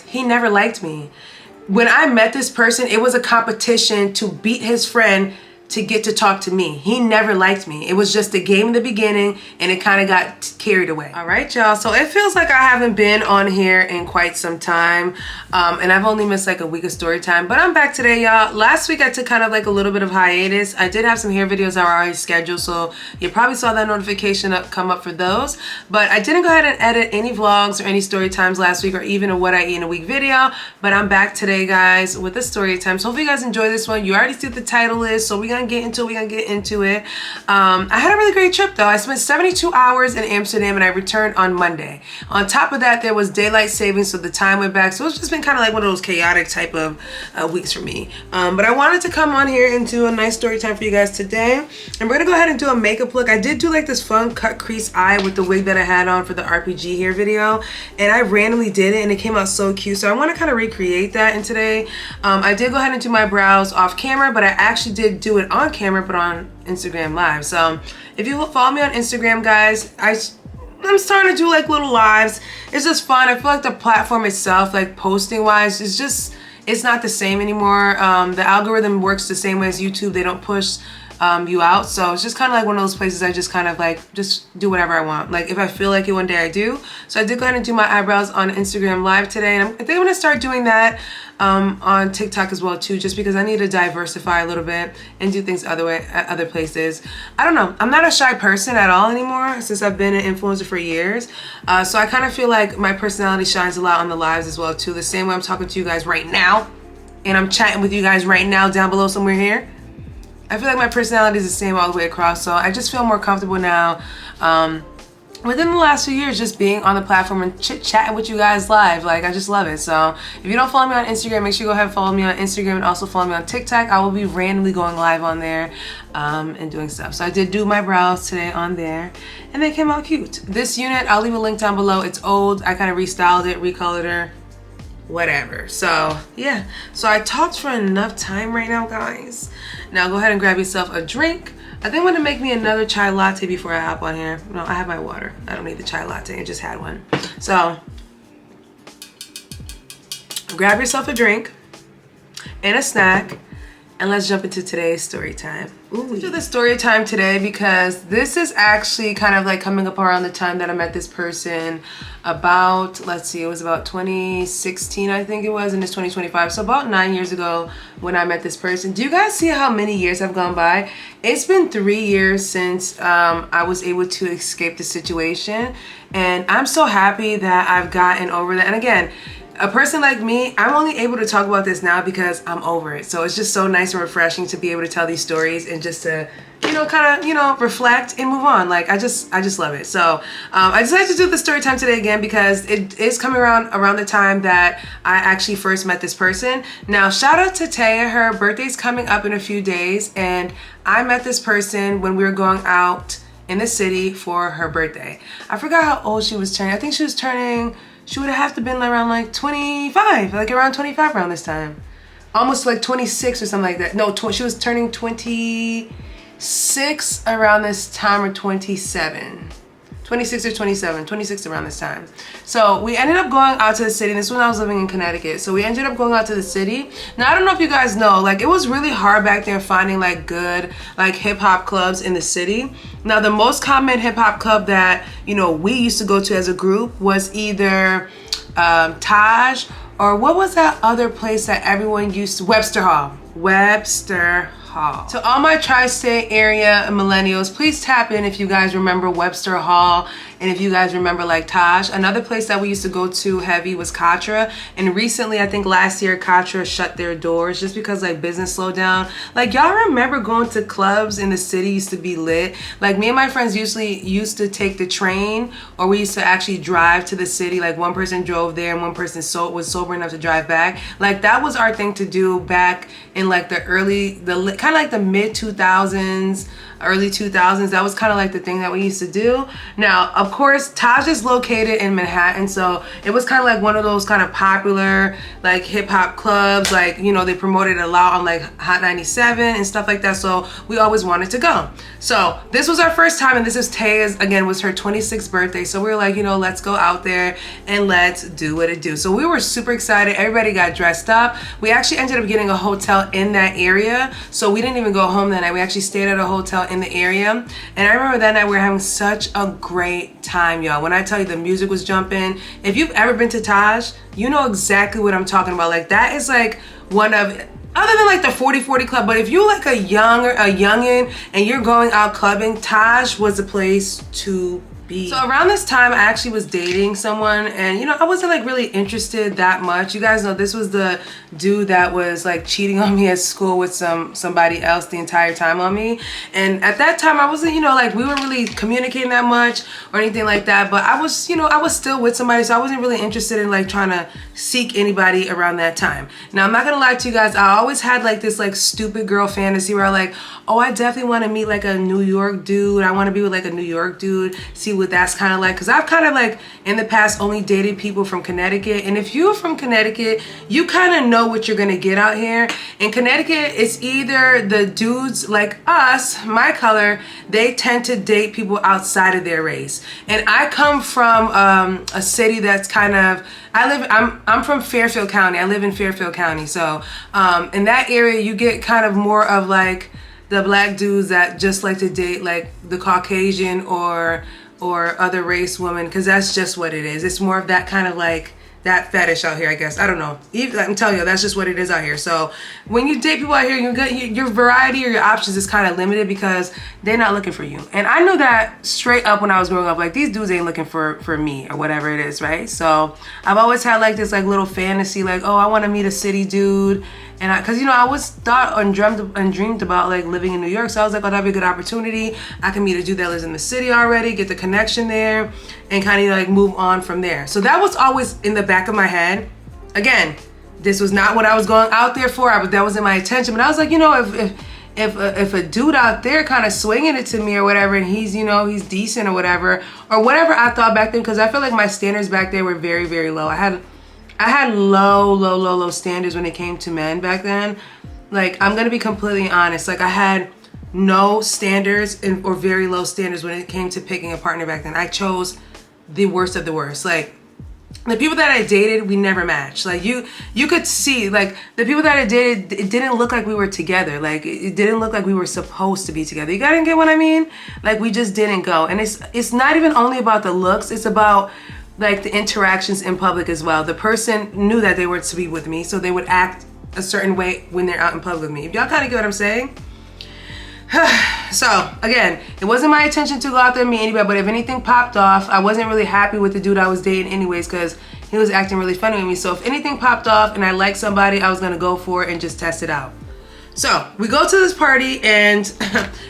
he never liked me. When I met this person, it was a competition to beat his friend to get to talk to me. He never liked me. It was just a game in the beginning, and it kind of got carried away. All right, y'all. So it feels like I haven't been on here in quite some time, and I've only missed like a week of story time, but I'm back today, y'all. Last week I took kind of like a little bit of hiatus. I did have some hair videos that were already scheduled, so you probably saw that notification come up for those, but I didn't go ahead and edit any vlogs or any story times last week, or even a what I eat in a week video. But I'm back today, guys, with a story time. So hopefully you guys enjoy this one. You already see what the title is, so we're gonna get into it. I had a really great trip though. I spent 72 hours in Amsterdam, and I returned on Monday. On top of that, there was daylight savings, so the time went back. So it's just been kind of like one of those chaotic type of weeks for me. But I wanted to come on here and do a nice story time for you guys today. And we're gonna go ahead and do a makeup look. I did do like this fun cut crease eye with the wig that I had on for the RPG hair video, and I randomly did it and it came out so cute. So I want to kind of recreate that in today. I did go ahead and do my brows off camera, but I actually did do it on camera, but on Instagram Live. So if you follow me on Instagram, guys, I'm starting to do like little lives. It's just fun. I feel like the platform itself, like posting wise, is just, it's not the same anymore. The algorithm works the same way as YouTube. They don't push you out, so it's just kind of like one of those places I just kind of like just do whatever I want. Like if I feel like it one day, I do. So I did go ahead and do my eyebrows on Instagram Live today, and I think I'm gonna start doing that on TikTok as well too, just because I need to diversify a little bit and do things other places. I don't know, I'm not a shy person at all anymore since I've been an influencer for years, so I kind of feel like my personality shines a lot on the lives as well too, the same way I'm talking to you guys right now and I'm chatting with you guys right now down below somewhere here. I feel like my personality is the same all the way across, so I just feel more comfortable now within the last few years just being on the platform and chit-chatting with you guys live. Like, I just love it. So if you don't follow me on Instagram, make sure you go ahead and follow me on Instagram, and also follow me on TikTok. I will be randomly going live on there and doing stuff. So I did do my brows today on there, and they came out cute. This unit, I'll leave a link down below. It's old. I kind of restyled it, recolored her, whatever. So yeah, so I talked for enough time right now, guys. Now go ahead and grab yourself a drink. I think I'm gonna make me another chai latte before I hop on here. No, I have my water. I don't need the chai latte. I just had one. So grab yourself a drink and a snack, and let's jump into today's story time. Let's do the story time today because this is actually kind of like coming up around the time that I met this person about, let's see, it was about 2016, I think it was, and it's 2025. So about 9 years ago when I met this person. Do you guys see how many years have gone by? It's been 3 years since I was able to escape the situation, and I'm so happy that I've gotten over that. And again, a person like me, I'm only able to talk about this now because I'm over it. So it's just so nice and refreshing to be able to tell these stories and just to, you know, kind of, you know, reflect and move on. Like, I just love it. So I decided to do the story time today again because it is coming around the time that I actually first met this person. Now, shout out to Taya. Her birthday's coming up in a few days, and I met this person when we were going out in the city for her birthday. I forgot how old she was turning. I think she was turning, she would have to been around like 25, like around 25 around this time. Almost like 26 or something like that. No, she was turning 26 around this time, or 27. 26 or 27, 26 around this time. So we ended up going out to the city. This was when I was living in Connecticut. So we ended up going out to the city. Now, I don't know if you guys know, like, it was really hard back there finding like good like hip hop clubs in the city. Now, the most common hip hop club that, you know, we used to go to as a group was either Taj, or what was that other place that everyone used to, Webster Hall. Webster Hall. To all my tri-state area millennials, please tap in if you guys remember Webster Hall, and if you guys remember like Taj. Another place that we used to go to heavy was Katra, and recently, I think last year, Katra shut their doors just because like business slowed down. Like, y'all remember going to clubs in the city used to be lit? Like, me and my friends usually used to take the train, or we used to actually drive to the city. Like, one person drove there and one person was sober enough to drive back. Like, that was our thing to do back in like the kind of like the mid 2000s, early 2000s. That was kind of like the thing that we used to do. Now, a of course, Taj is located in Manhattan, so it was kind of like one of those kind of popular like hip hop clubs, like, you know, they promoted it a lot on like Hot 97 and stuff like that, so we always wanted to go. So this was our first time, and this is Taya's, again, was her 26th birthday, so we were like, you know, let's go out there and let's do what it do. So we were super excited. Everybody got dressed up. We actually ended up getting a hotel in that area, so we didn't even go home that night. We actually stayed at a hotel in the area, and I remember that night we were having such a great time, y'all. When I tell you the music was jumping, if you've ever been to Taj, you know exactly what I'm talking about. Like, that is like one of, other than like the 40/40 club, but if you're like a youngin and you're going out clubbing, Taj was the place to be. So around this time, I actually was dating someone, and you know, I wasn't like really interested that much. You guys know this was the dude that was like cheating on me at school with somebody else the entire time on me. And at that time, I wasn't, you know, like we weren't really communicating that much or anything like that, but I was, you know, I was still with somebody, so I wasn't really interested in like trying to seek anybody around that time. Now, I'm not gonna lie to you guys, I always had like this like stupid girl fantasy where I like, oh, I definitely want to meet like a New York dude. I want to be with like a New York dude, see what that's kind of like, because I've kind of like in the past only dated people from Connecticut, and if you're from Connecticut, you kind of know what you're gonna get out here. In Connecticut, it's either the dudes like us, my color, they tend to date people outside of their race, and I come from a city that's kind of, I'm from Fairfield County. I live in Fairfield County, so in that area you get kind of more of like the black dudes that just like to date like the Caucasian or other race woman, because that's just what it is. It's more of that kind of like that fetish out here, I guess. I don't know. I'm telling you, that's just what it is out here. So when you date people out here, you get your variety or your options is kind of limited because they're not looking for you. And I knew that straight up when I was growing up. Like, these dudes ain't looking for me or whatever it is, right? So I've always had like this like little fantasy, like, oh, I want to meet a city dude. And because, you know, I always thought and dreamed about like living in New York. So I was like, oh, that'd be a good opportunity. I can meet a dude that lives in the city already, get the connection there, and kind of like move on from there. So that was always in the back of my head. Again, this was not what I was going out there for. That wasn't my intention. But I was like, you know, if a dude out there kind of swinging it to me or whatever, and he's, you know, he's decent or whatever I thought back then, because I feel like my standards back there were very, very low. I had low standards when it came to men back then. Like, I'm gonna be completely honest. Like, I had no standards or very low standards when it came to picking a partner back then. I chose the worst of the worst. Like, the people that I dated, we never matched. Like, you could see, like, the people that I dated, it didn't look like we were together. Like, it didn't look like we were supposed to be together. You gotta get what I mean? Like, we just didn't go. And it's not even only about the looks. It's about like the interactions in public as well. The person knew that they were to be with me, so they would act a certain way when they're out in public with me. If y'all kind of get what I'm saying? So again, it wasn't my intention to go out there and meet anybody, but if anything popped off, I wasn't really happy with the dude I was dating anyways, because he was acting really funny with me. So if anything popped off and I liked somebody, I was gonna go for it and just test it out. So we go to this party and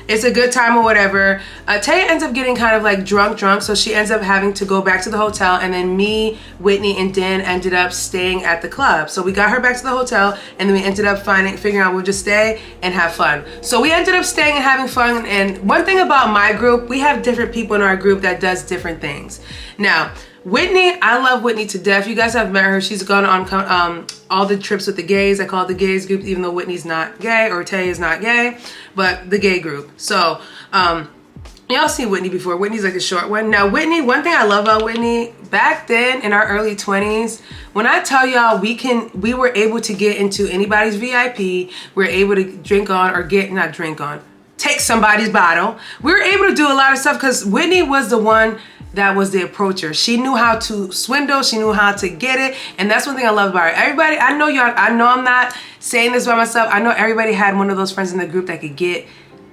it's a good time or whatever. Taya ends up getting kind of like drunk, so she ends up having to go back to the hotel, and then me, Whitney, and Dan ended up staying at the club. So we got her back to the hotel, and then we ended up figuring out we'll just stay and have fun. So we ended up staying and having fun, and one thing about my group, we have different people in our group that does different things. Now, Whitney, I love Whitney to death. You guys have met her. She's gone on all the trips with the gays. I call it the gays group, even though Whitney's not gay or Tay is not gay, but the gay group. So y'all seen Whitney before. Whitney's like a short one. Now Whitney, one thing I love about Whitney, back then in our early 20s, when I tell y'all we were able to get into anybody's VIP, we were able to take somebody's bottle. We were able to do a lot of stuff because Whitney was the one that was the approacher. She knew how to swindle, she knew how to get it, and that's one thing I love about her. Everybody, I know I'm not saying this by myself, I know everybody had one of those friends in the group that could get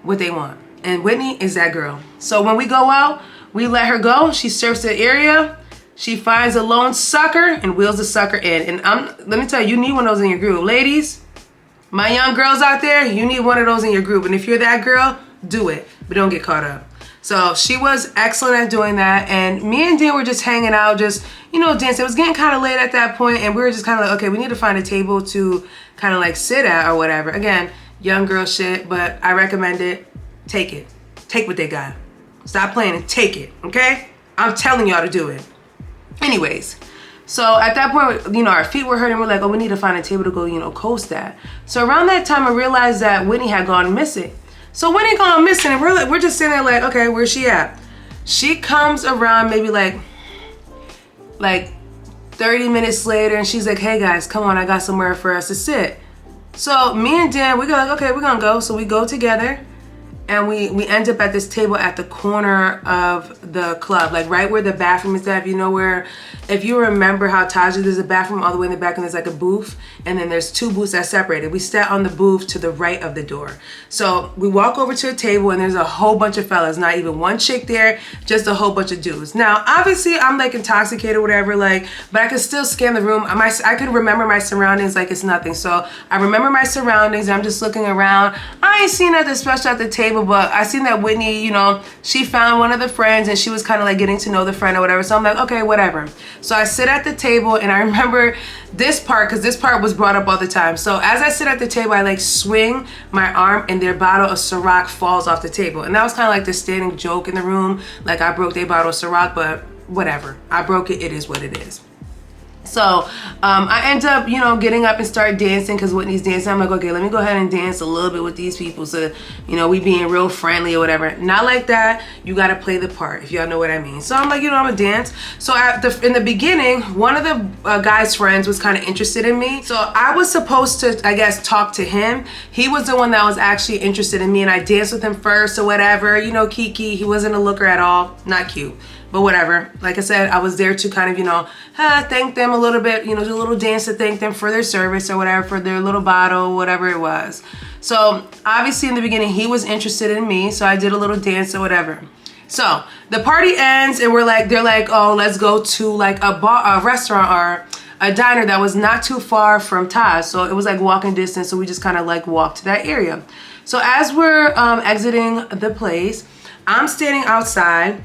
what they want, and Whitney is that girl. So when we go out, we let her go, she surfs the area, she finds a lone sucker and wheels the sucker in. And let me tell you, you need one of those in your group. Ladies, my young girls out there, you need one of those in your group, and if you're that girl, do it, but don't get caught up. So she was excellent at doing that, and me and Dan were just hanging out, just, you know, dancing. It was getting kind of late at that point, and we were just kind of like, okay, we need to find a table to kind of like sit at or whatever. Again, young girl shit, but I recommend it. Take it. Take what they got. Stop playing and take it, okay? I'm telling y'all to do it. Anyways, so at that point, you know, our feet were hurting. We're like, oh, we need to find a table to go, you know, coast at. So around that time, I realized that Whitney had gone missing. So Whitney gone missing, and we're just sitting there like, okay, where's she at? She comes around maybe like 30 minutes later, and she's like, hey guys, come on, I got somewhere for us to sit. So me and Dan, we go like, okay, we're gonna go. So we go together, and we end up at this table at the corner of the club, like right where the bathroom is at. You know where, if you remember how Taji, there's a bathroom all the way in the back, and there's like a booth, and then there's two booths that separated. We sat on the booth to the right of the door. So we walk over to a table, and there's a whole bunch of fellas, not even one chick there, just a whole bunch of dudes. Now, obviously, I'm like intoxicated or whatever, like, but I could still scan the room. I could remember my surroundings like it's nothing. So I remember my surroundings, and I'm just looking around. I ain't seen nothing special at the table, but I seen that Whitney, you know, she found one of the friends, and she was kind of like getting to know the friend or whatever. So I'm like, okay, whatever. So I sit at the table, and I remember this part, because this part was brought up all the time. So as I sit at the table, I like swing my arm, and their bottle of Ciroc falls off the table. And that was kind of like the standing joke in the room, like I broke their bottle of Ciroc, but whatever. I broke it. It is what it is. So I end up, you know, getting up and start dancing because Whitney's dancing. I'm like, okay, let me go ahead and dance a little bit with these people, so, you know, we being real friendly or whatever. Not like that. You got to play the part, if y'all know what I mean. So I'm like, you know, I'm going to dance. So in the beginning, one of the guy's friends was kind of interested in me. So I was supposed to, I guess, talk to him. He was the one that was actually interested in me, and I danced with him first or whatever. You know, Kiki, he wasn't a looker at all. Not cute. But whatever. Like I said, I was there to kind of, you know, thank them a little bit, you know, do a little dance to thank them for their service or whatever, for their little bottle, whatever it was. So obviously in the beginning, he was interested in me. So I did a little dance or whatever. So the party ends, and they're like, oh, let's go to like a restaurant or a diner that was not too far from Taj. So it was like walking distance. So we just kind of like walked to that area. So as we're exiting the place, I'm standing outside.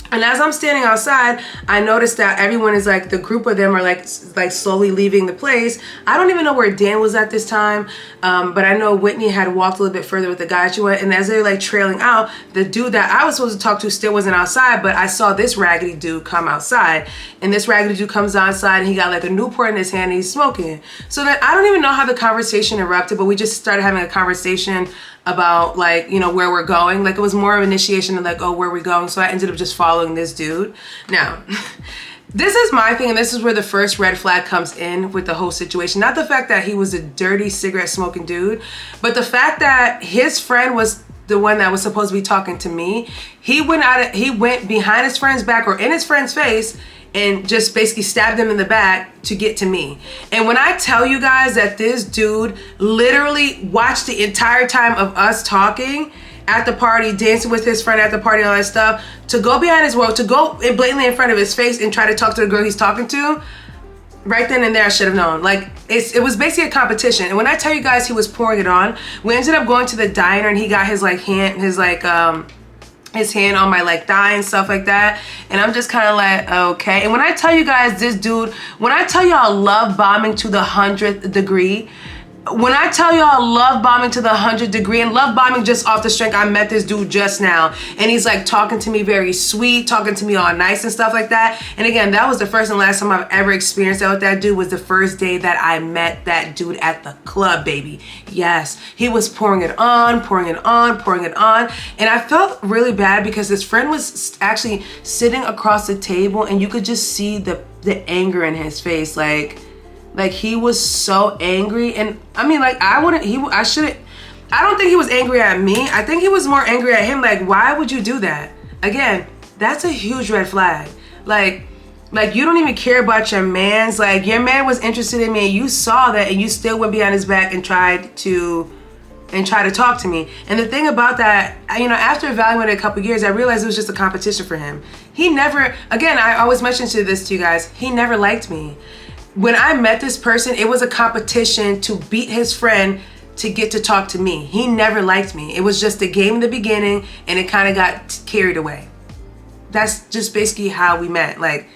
And as I'm standing outside, I noticed that everyone is like, the group of them are like slowly leaving the place. I don't even know where Dan was at this time, but I know Whitney had walked a little bit further with the guy she went. And as they're like trailing out, the dude that I was supposed to talk to still wasn't outside, but I saw this raggedy dude come outside. And this raggedy dude comes outside, and he got like a Newport in his hand, and he's smoking. So then I don't even know how the conversation erupted, but we just started having a conversation about like, you know, where we're going. Like it was more of initiation than like, oh, where are we going? So I ended up just following this dude. Now, this is my thing, and this is where the first red flag comes in with the whole situation. Not the fact that he was a dirty cigarette smoking dude, but the fact that his friend was the one that was supposed to be talking to me. He went behind his friend's back or in his friend's face and just basically stabbed him in the back to get to me. And when I tell you guys that this dude literally watched the entire time of us talking at the party, dancing with his friend at the party, all that stuff, to go behind his wall, to go blatantly in front of his face and try to talk to the girl he's talking to, right then and there I should have known. Like it was basically a competition. And when I tell you guys he was pouring it on, we ended up going to the diner, and he got his hand on my like thigh and stuff like that, and I'm just kind of like, okay. And when I tell you guys, this dude, when I tell y'all love bombing to the 100th degree, when I tell y'all love bombing to the 100th degree, and love bombing just off the strength, I met this dude just now, and he's like talking to me very sweet, talking to me all nice and stuff like that. And again, that was the first and last time I've ever experienced that with that dude, was the first day that I met that dude at the club, baby. Yes, he was pouring it on, pouring it on, pouring it on. And I felt really bad because his friend was actually sitting across the table, and you could just see the anger in his face. Like he was so angry. And I mean, like I don't think he was angry at me. I think he was more angry at him. Like, why would you do that? Again, that's a huge red flag. Like you don't even care about your man's, like your man was interested in me, and you saw that, and you still went behind his back and tried to talk to me. And the thing about that, you know, after evaluating a couple years, I realized it was just a competition for him. He never, again, I always mention this to you guys, he never liked me. When I met this person, it was a competition to beat his friend to get to talk to me. He never liked me. It was just a game in the beginning, and it kind of got carried away. That's just basically how we met. Like,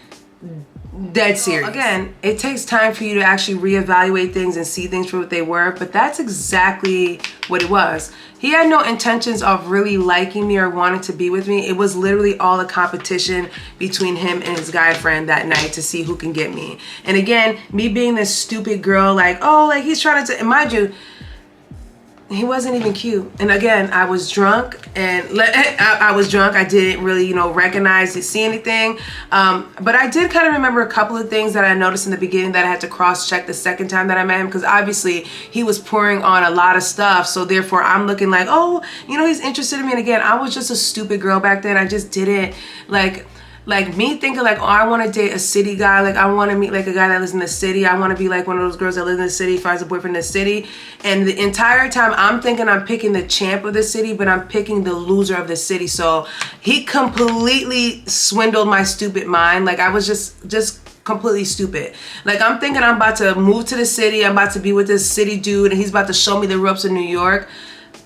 Dead serious. Again, it takes time for you to actually reevaluate things and see things for what they were, but that's exactly what it was. He had no intentions of really liking me or wanting to be with me. It was literally all a competition between him and his guy friend that night to see who can get me. And again, me being this stupid girl, like, oh, like he's trying to, and mind you, he wasn't even cute. And again, I was drunk, and I was drunk. I didn't really, you know, recognize or see anything. But I did kind of remember a couple of things that I noticed in the beginning that I had to cross-check the second time that I met him, because obviously he was pouring on a lot of stuff. So therefore, I'm looking like, oh, you know, he's interested in me. And again, I was just a stupid girl back then. I just didn't like me thinking like, oh, I want to date a city guy. Like I want to meet like a guy that lives in the city. I want to be like one of those girls that live in the city, finds a boyfriend in the city. And the entire time I'm thinking I'm picking the champ of the city, but I'm picking the loser of the city. So he completely swindled my stupid mind. Like I was just completely stupid. Like I'm thinking I'm about to move to the city. I'm about to be with this city dude and he's about to show me the ropes of New York.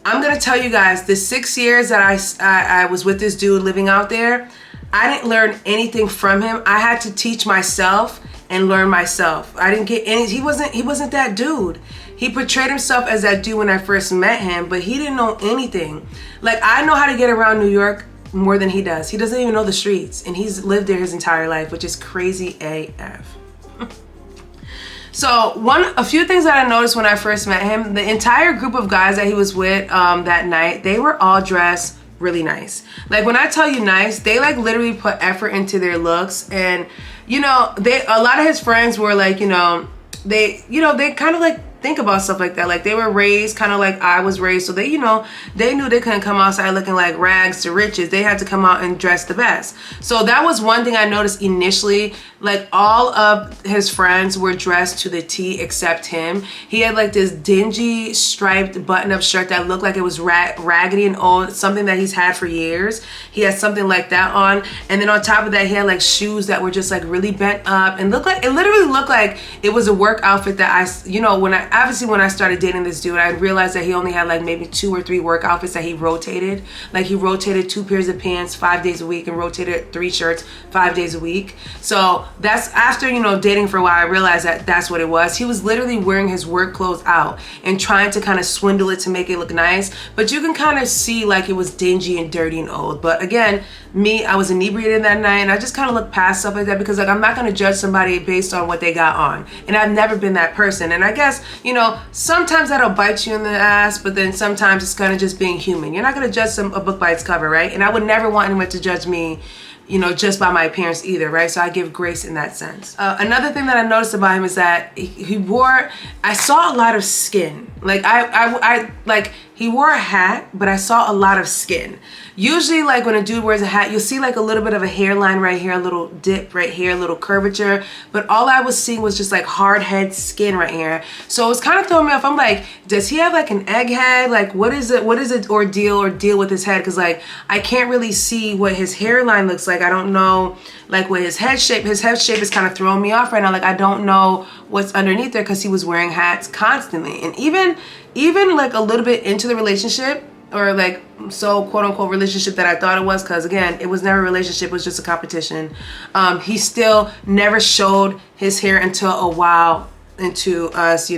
I'm going to tell you guys, the 6 years that I was with this dude living out there, I didn't learn anything from him. I had to teach myself and learn myself. I didn't get any, he wasn't that dude. He portrayed himself as that dude when I first met him, but he didn't know anything. Like I know how to get around New York more than he does. He doesn't even know the streets, and he's lived there his entire life, which is crazy AF. So a few things that I noticed when I first met him, the entire group of guys that he was with that night, they were all dressed really nice. Like when I tell you nice, they like literally put effort into their looks. And you know, a lot of his friends were like, they kind of like think about stuff like that. Like they were raised kind of like I was raised, so they knew they couldn't come outside looking like rags to riches. They had to come out and dress the best. So that was one thing I noticed initially. Like all of his friends were dressed to the T except him. He had like this dingy striped button-up shirt that looked like it was raggedy and old, something that he's had for years. He had something like that on, and then on top of that, he had like shoes that were just like really bent up and literally looked like it was a work outfit that when I started dating this dude, I realized that he only had like maybe 2 or 3 work outfits that he rotated. Like he rotated 2 pairs of pants 5 days a week and rotated 3 shirts 5 days a week. So that's after, dating for a while, I realized that that's what it was. He was literally wearing his work clothes out and trying to kind of swindle it to make it look nice. But you can kind of see like it was dingy and dirty and old. But again, I was inebriated that night, and I just kind of looked past stuff like that because like I'm not going to judge somebody based on what they got on. And I've never been that person. And I guess, sometimes that'll bite you in the ass, but then sometimes it's kind of just being human. You're not going to judge a book by its cover, right? And I would never want anyone to judge me, just by my appearance either, right? So I give grace in that sense. Another thing that I noticed about him is that I saw a lot of skin. Like he wore a hat, but I saw a lot of skin. Usually like when a dude wears a hat, you'll see like a little bit of a hairline right here, a little dip right here, a little curvature, but all I was seeing was just like hard head skin right here. So it was kind of throwing me off. I'm like, does he have like an egg head? Like what is it ordeal with his head? Because like I can't really see what his hairline looks like. I don't know like what his head shape is kind of throwing me off right now. Like I don't know what's underneath there because he was wearing hats constantly. And even like a little bit into the relationship, or like so quote unquote relationship that I thought it was, because again, it was never a relationship, it was just a competition. He still never showed his hair until a while into us,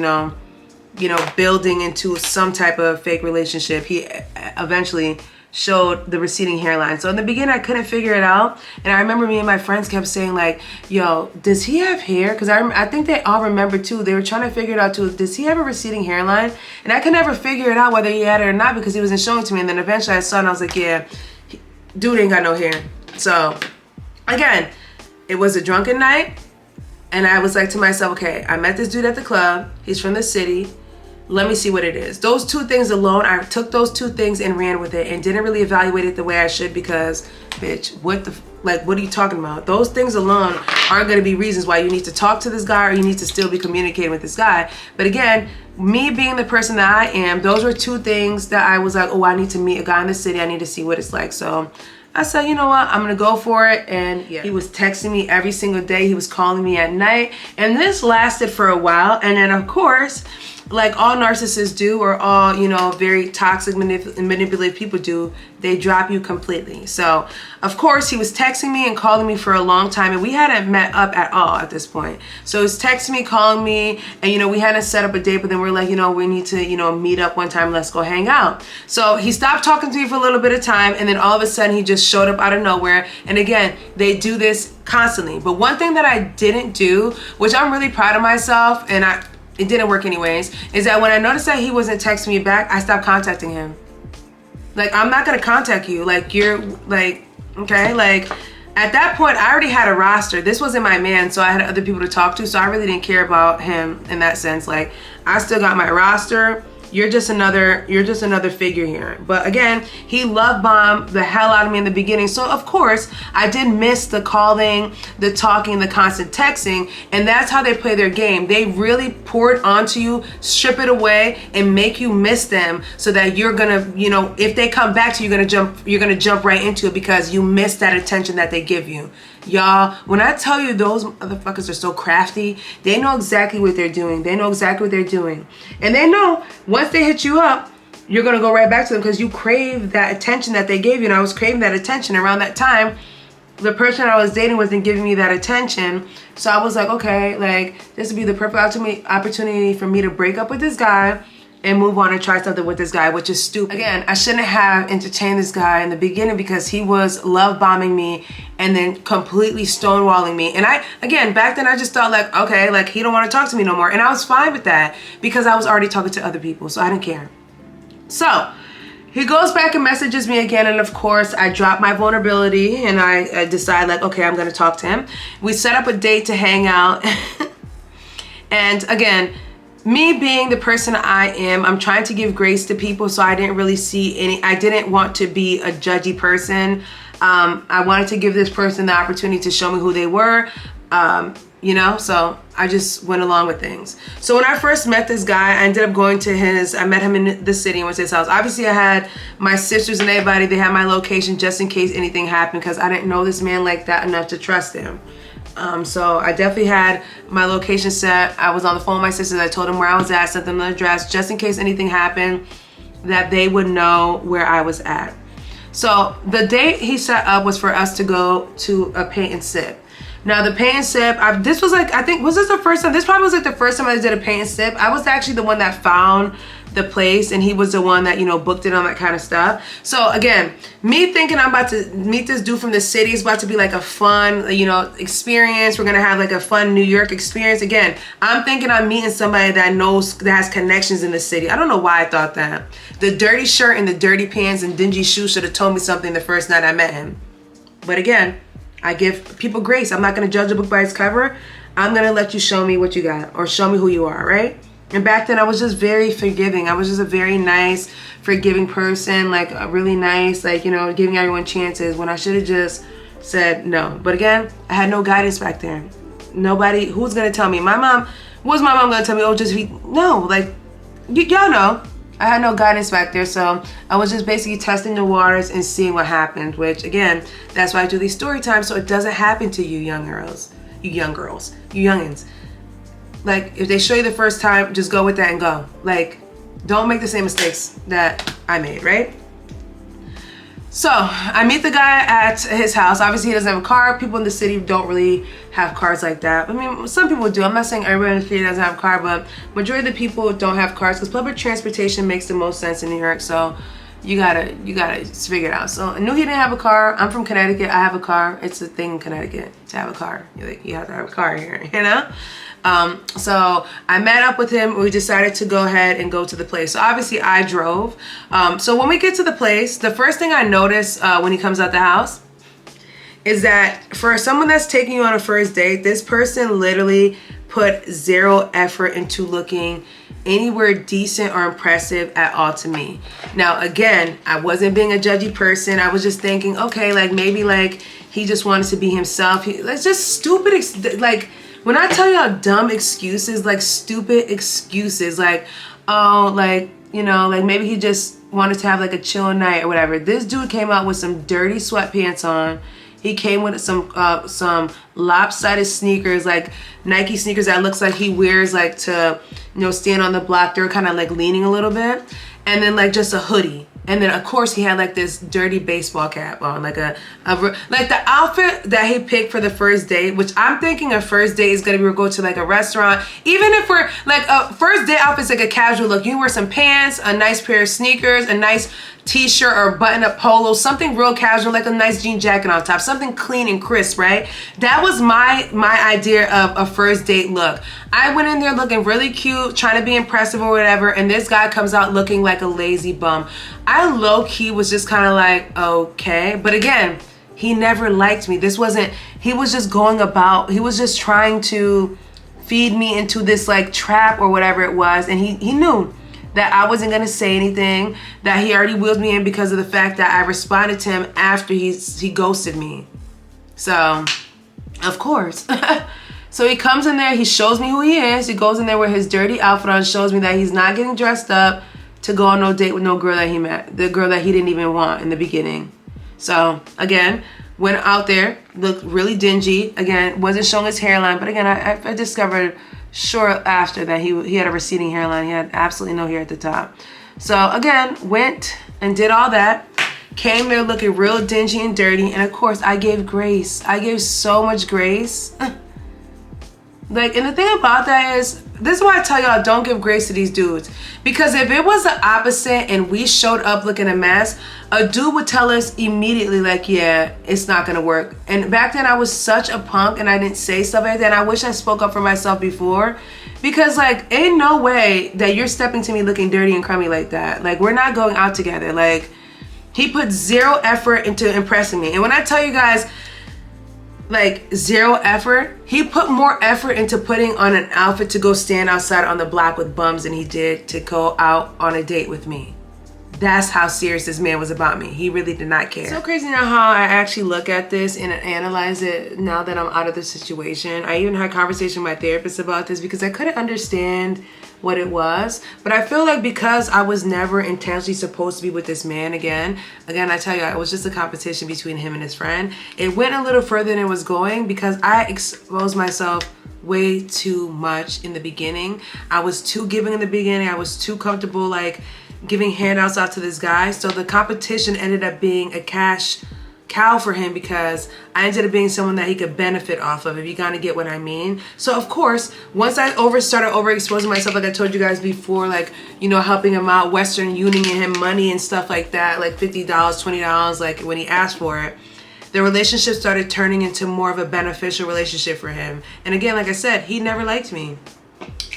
building into some type of fake relationship. He eventually showed the receding hairline. So in the beginning, I couldn't figure it out. And I remember me and my friends kept saying like, yo, does he have hair? Because I think they all remember too. They were trying to figure it out too. Does he have a receding hairline? And I could never figure it out whether he had it or not because he wasn't showing it to me. And then eventually I saw it and I was like, yeah, dude ain't got no hair. So again, it was a drunken night. And I was like to myself, okay, I met this dude at the club. He's from the city. Let me see what it is. Those 2 things alone, I took those 2 things and ran with it and didn't really evaluate it the way I should because, bitch, what are you talking about? Those things alone aren't going to be reasons why you need to talk to this guy or you need to still be communicating with this guy. But again, me being the person that I am, those were 2 things that I was like, oh, I need to meet a guy in the city. I need to see what it's like. So I said, you know what, I'm gonna go for it. And yeah, he was texting me every single day. He was calling me at night. And this lasted for a while. And then of course, like all narcissists do, or all, you know, very toxic manipulative people do, they drop you completely. So of course he was texting me and calling me for a long time, and we hadn't met up at all at this point. So he was texting me, calling me, and you know, we hadn't set up a date, but then we're like, you know, we need to, you know, meet up one time, let's go hang out. So he stopped talking to me for a little bit of time, and then all of a sudden he just showed up out of nowhere. And again, they do this constantly. But one thing that I didn't do, which I'm really proud of myself, and it didn't work anyways, is that when I noticed that he wasn't texting me back, I stopped contacting him. Like, I'm not gonna contact you. Like, you're like, okay, like at that point I already had a roster. This wasn't my man, so I had other people to talk to, so I really didn't care about him in that sense. Like, I still got my roster. You're just another figure here. But again, he love bombed the hell out of me in the beginning. So of course, I did miss the calling, the talking, the constant texting. And that's how they play their game. They really pour it onto you, strip it away, and make you miss them, so that you're gonna, you know, if they come back to you, you're gonna jump right into it because you missed that attention that they give you. Y'all, when I tell you those motherfuckers are so crafty, they know exactly what they're doing. They know exactly what they're doing. And they know once they hit you up, you're going to go right back to them because you crave that attention that they gave you. And I was craving that attention. Around that time, the person I was dating wasn't giving me that attention. So I was like, okay, like, this would be the perfect opportunity for me to break up with this guy and move on and try something with this guy, which is stupid. Again, I shouldn't have entertained this guy in the beginning because he was love bombing me and then completely stonewalling me. And again, back then I just thought like, okay, like he don't want to talk to me no more. And I was fine with that because I was already talking to other people, so I didn't care. So he goes back and messages me again, and of course I drop my vulnerability and I decide like, okay, I'm gonna talk to him. We set up a date to hang out. And again, me being the person I am, I'm trying to give grace to people, so I didn't really see I didn't want to be a judgy person. I wanted to give this person the opportunity to show me who they were, you know, so I just went along with things. So when I first met this guy, I ended up going to I met him in the city and went to his house. Obviously I had my sisters and everybody, they had my location just in case anything happened because I didn't know this man like that enough to trust him. So I definitely had my location set. I was on the phone with my sisters. I told them where I was at, sent them the address, just in case anything happened, that they would know where I was at. So the date he set up was for us to go to a paint and sip. Now the paint and sip, this was like, I think, was this the first time? This probably was like the first time I did a paint and sip. I was actually the one that found the place and he was the one that, you know, booked it on that kind of stuff. So again, me thinking I'm about to meet this dude from the city, it's about to be like a fun, you know, experience. We're gonna have like a fun New York experience. Again, I'm thinking I'm meeting somebody that knows, that has connections in the city. I don't know why I thought that. The dirty shirt and the dirty pants and dingy shoes should have told me something the first night I met him. But again, I give people grace. I'm not gonna judge a book by its cover. I'm gonna let you show me what you got, or show me who you are, right? And back then I was just very forgiving. I was just a very nice, forgiving person, like a really nice, like, you know, giving everyone chances when I should have just said no. But again, I had no guidance back there. Nobody, who's gonna tell me? My mom, was my mom gonna tell me, oh, just no, like, y'all know. I had no guidance back there, so I was just basically testing the waters and seeing what happened, which again, that's why I do these story times, so it doesn't happen to you young girls, you youngins. Like, if they show you the first time, just go with that and go. Like, don't make the same mistakes that I made, right? So I meet the guy at his house. Obviously he doesn't have a car. People in the city don't really have cars like that. I mean, some people do. I'm not saying everybody in the city doesn't have a car, but majority of the people don't have cars because public transportation makes the most sense in New York. So you gotta figure it out. So I knew he didn't have a car. I'm from Connecticut. I have a car. It's a thing in Connecticut to have a car. You have to have a car here, you know? So I met up with him. We decided to go ahead and go to the place. So obviously I drove. So when we get to the place, the first thing I notice when he comes out the house is that for someone that's taking you on a first date, this person literally put zero effort into looking anywhere decent or impressive at all to me. Now, again, I wasn't being a judgy person. I was just thinking, okay, like maybe like he just wanted to be himself. It's just stupid, like, when I tell y'all dumb excuses, like stupid excuses, like, oh, like, you know, like maybe he just wanted to have like a chill night or whatever. This dude came out with some dirty sweatpants on. He came with some lopsided sneakers, like Nike sneakers that looks like he wears like to, you know, stand on the block. They're kind of like leaning a little bit. And then like just a hoodie. And then of course he had like this dirty baseball cap on, like like the outfit that he picked for the first date, which I'm thinking a first date is gonna be we'll go to like a restaurant. Even if we're like a first date outfit's like a casual look. You wear some pants, a nice pair of sneakers, a nice t-shirt or button-up polo, something real casual, like a nice jean jacket on top, something clean and crisp, right? That was my idea of a first date look. I went in there looking really cute, trying to be impressive or whatever, and this guy comes out looking like a lazy bum. I low-key was just kind of like, okay. But again, he never liked me. This wasn't, he was just going about, he was just trying to feed me into this like trap or whatever it was, and he knew that I wasn't gonna say anything, that he already wheeled me in because of the fact that I responded to him after he ghosted me. So, of course. So he comes in there, he shows me who he is. He goes in there with his dirty outfit on, shows me that he's not getting dressed up to go on no date with no girl that he met, the girl that he didn't even want in the beginning. So, again, went out there, looked really dingy. Again, wasn't showing his hairline, but again, I discovered short after that he had a receding hairline. He had absolutely no hair at the top. So again, went and did all that, came there looking real dingy and dirty, and of course I gave grace. I gave so much grace. Like, and the thing about that is, this is why I tell y'all don't give grace to these dudes. Because if it was the opposite and we showed up looking a mess, a dude would tell us immediately like, yeah, it's not gonna work. And back then I was such a punk and I didn't say stuff like that. And I wish I spoke up for myself before. Because like, ain't no way that you're stepping to me looking dirty and crummy like that. Like, we're not going out together. Like, he put zero effort into impressing me. And when I tell you guys, like zero effort, he put more effort into putting on an outfit to go stand outside on the block with bums than he did to go out on a date with me. That's how serious this man was about me. He really did not care. It's so crazy now how I actually look at this and analyze it now that I'm out of the situation. I even had a conversation with my therapist about this because I couldn't understand what it was. But I feel like because I was never intentionally supposed to be with this man again, I tell you, it was just a competition between him and his friend. It went a little further than it was going because I exposed myself way too much in the beginning. I was too giving in the beginning. I was too comfortable like giving handouts out to this guy. So the competition ended up being a cash cow for him because I ended up being someone that he could benefit off of, if you kind of get what I mean. So of course, once I started overexposing myself, like I told you guys before, like, you know, helping him out, Western Unioning him money and stuff like that, like $50, $20, like when he asked for it, the relationship started turning into more of a beneficial relationship for him. And again, like I said, he never liked me.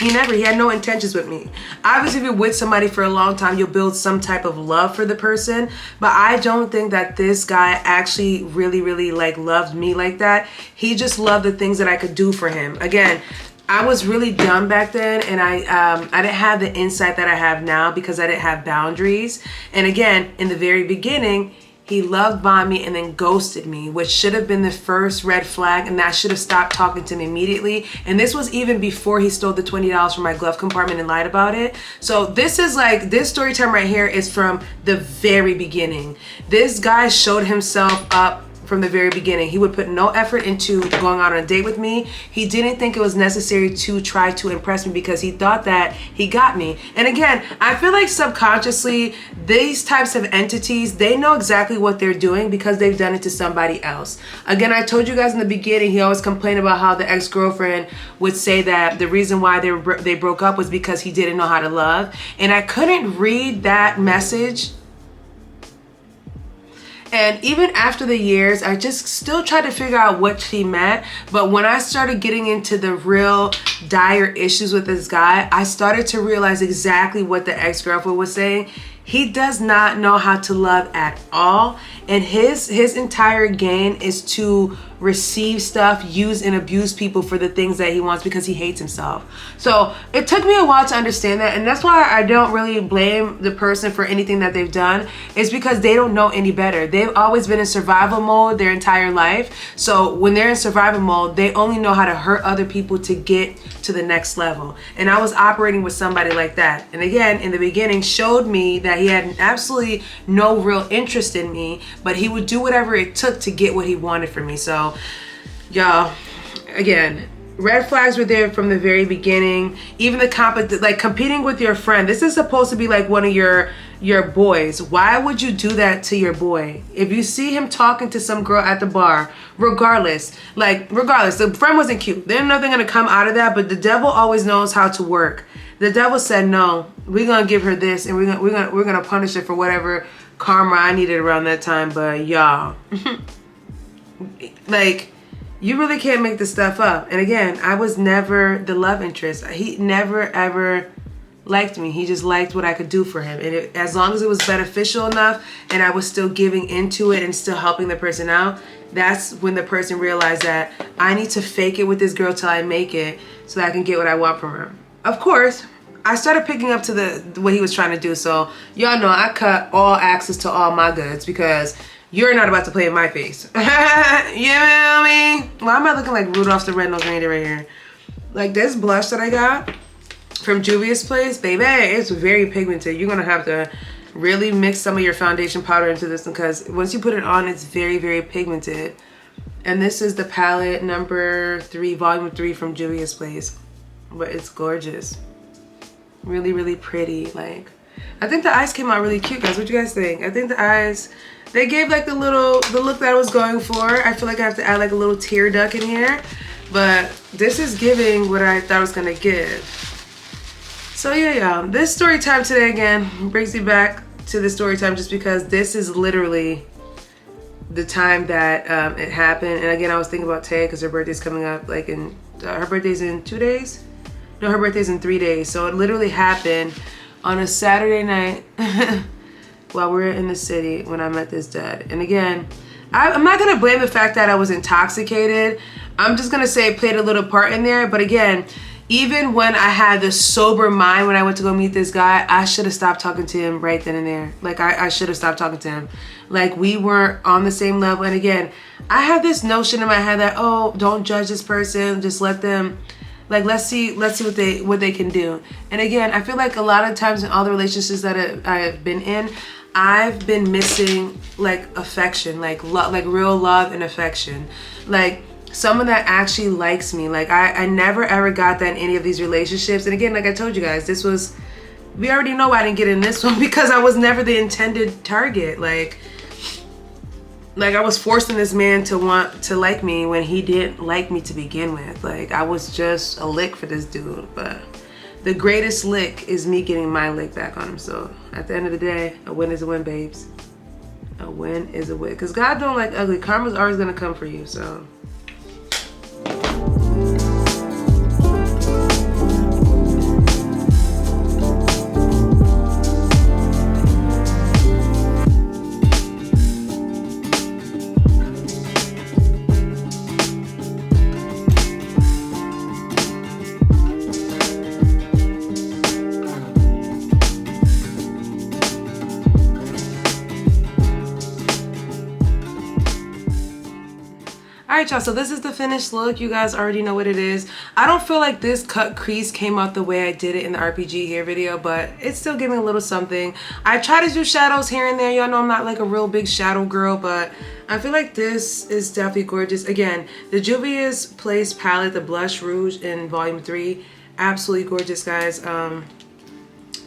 He had no intentions with me. Obviously, if you're with somebody for a long time, you'll build some type of love for the person. But I don't think that this guy actually really like loved me like that. He just loved the things that I could do for him. Again, I was really dumb back then, and I didn't have the insight that I have now because I didn't have boundaries. And again, in the very beginning, he love bombed me and then ghosted me, which should have been the first red flag, and that should have stopped talking to me immediately. And this was even before he stole the $20 from my glove compartment and lied about it. So this is like, this story time right here is from the very beginning. This guy showed himself up from the very beginning. He would put no effort into going out on a date with me. He didn't think it was necessary to try to impress me because he thought that he got me. And again, I feel like subconsciously, these types of entities, they know exactly what they're doing because they've done it to somebody else. Again, I told you guys in the beginning, he always complained about how the ex-girlfriend would say that the reason why they broke up was because he didn't know how to love. And I couldn't read that message. And even after the years, I just still tried to figure out what he meant. But when I started getting into the real dire issues with this guy, I started to realize exactly what the ex-girlfriend was saying. He does not know how to love at all. And his entire game is to receive stuff, use and abuse people for the things that he wants because he hates himself. So it took me a while to understand that. And that's why I don't really blame the person for anything that they've done. It's because they don't know any better. They've always been in survival mode their entire life. So when they're in survival mode, they only know how to hurt other people to get to the next level. And I was operating with somebody like that. And again, in the beginning, showed me that he had absolutely no real interest in me, but he would do whatever it took to get what he wanted from me. So, y'all, again, red flags were there from the very beginning. Even the like competing with your friend. This is supposed to be like one of your boys. Why would you do that to your boy? If you see him talking to some girl at the bar, regardless, the friend wasn't cute. There's nothing gonna come out of that, but the devil always knows how to work. The devil said, no, we're gonna give her this, and we're gonna punish her for whatever karma I needed around that time. But y'all, like, you really can't make this stuff up. And again, I was never the love interest. He never ever liked me. He just liked what I could do for him. And as long as it was beneficial enough and I was still giving into it and still helping the person out, that's when the person realized that I need to fake it with this girl till I make it so that I can get what I want from her. Of course, I started picking up to what he was trying to do. So y'all know I cut all access to all my goods because you're not about to play in my face. You know me? Why am I looking like Rudolph the Red-Nosed Reindeer right here? Like this blush that I got from Juvia's Place, baby, it's very pigmented. You're gonna have to really mix some of your foundation powder into this because once you put it on, it's very, very pigmented. And this is the palette number 3, volume 3 from Juvia's Place. But it's gorgeous. Really, really pretty. Like, I think the eyes came out really cute, guys. What do you guys think? I think the eyes, they gave like the look that I was going for. I feel like I have to add like a little tear duct in here. But this is giving what I thought I was gonna give. So yeah, this story time today again brings me back to the story time just because this is literally the time that it happened. And again, I was thinking about Tay because her birthday's coming up like in, her birthday's in 2 days? No, her birthday's in 3 days. So it literally happened on a Saturday night while we were in the city when I met this dad. And again, I'm not gonna blame the fact that I was intoxicated. I'm just gonna say it played a little part in there. But again, even when I had this sober mind when I went to go meet this guy, I should have stopped talking to him right then and there. Like I should have stopped talking to him. Like we weren't on the same level. And again, I had this notion in my head that, oh, don't judge this person, just let them, like let's see what they can do. And again, I feel like a lot of times in all the relationships that I've been in, I've been missing like affection, like real love and affection, like someone that actually likes me. Like I never ever got that in any of these relationships. And again, like I told you guys, we already know I didn't get in this one because I was never the intended target. Like I was forcing this man to want to like me when he didn't like me to begin with. Like I was just a lick for this dude. But the greatest lick is me getting my lick back on him. So at the end of the day, a win is a win, babes. A win is a win. Because God don't like ugly. Karma's always going to come for you. So alright, y'all, so this is the finished look. You guys already know what it is. I don't feel like this cut crease came out the way I did it in the RPG hair video, but it's still giving a little something. I try to do shadows here and there. Y'all know I'm not like a real big shadow girl, but I feel like this is definitely gorgeous. Again, the Juvia's Place palette, the Blush Rouge in volume 3, absolutely gorgeous, guys.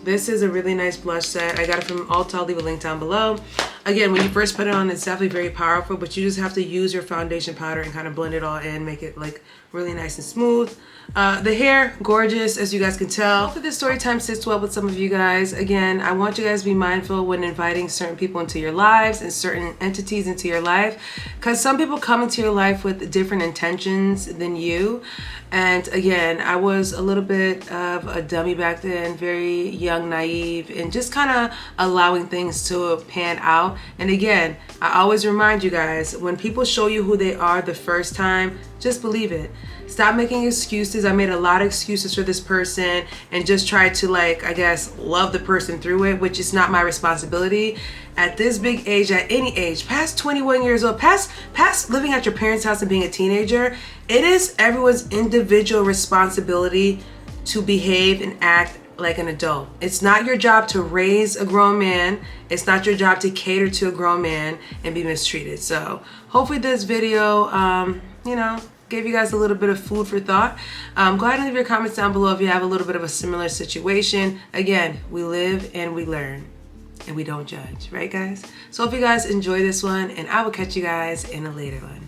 This is a really nice blush set. I got it from Ulta. I'll leave a link down below. Again, when you first put it on, it's definitely very powerful, but you just have to use your foundation powder and kind of blend it all in, make it like really nice and smooth. The hair, gorgeous, as you guys can tell. Hopefully this story time sits well with some of you guys. Again, I want you guys to be mindful when inviting certain people into your lives and certain entities into your life, because some people come into your life with different intentions than you. And again, I was a little bit of a dummy back then, very young, naive, and just kind of allowing things to pan out. And again, I always remind you guys, when people show you who they are the first time, just believe it. Stop making excuses. I made a lot of excuses for this person and just tried to, like, I guess, love the person through it, which is not my responsibility. At this big age, at any age, past 21 years old, past living at your parents' house and being a teenager, it is everyone's individual responsibility to behave and act like an adult. It's not your job to raise a grown man. It's not your job to cater to a grown man and be mistreated. So hopefully this video, you know, gave you guys a little bit of food for thought. Go ahead and leave your comments down below if you have a little bit of a similar situation. Again, we live and we learn and we don't judge, right guys? So hope you guys enjoy this one, and I will catch you guys in a later one.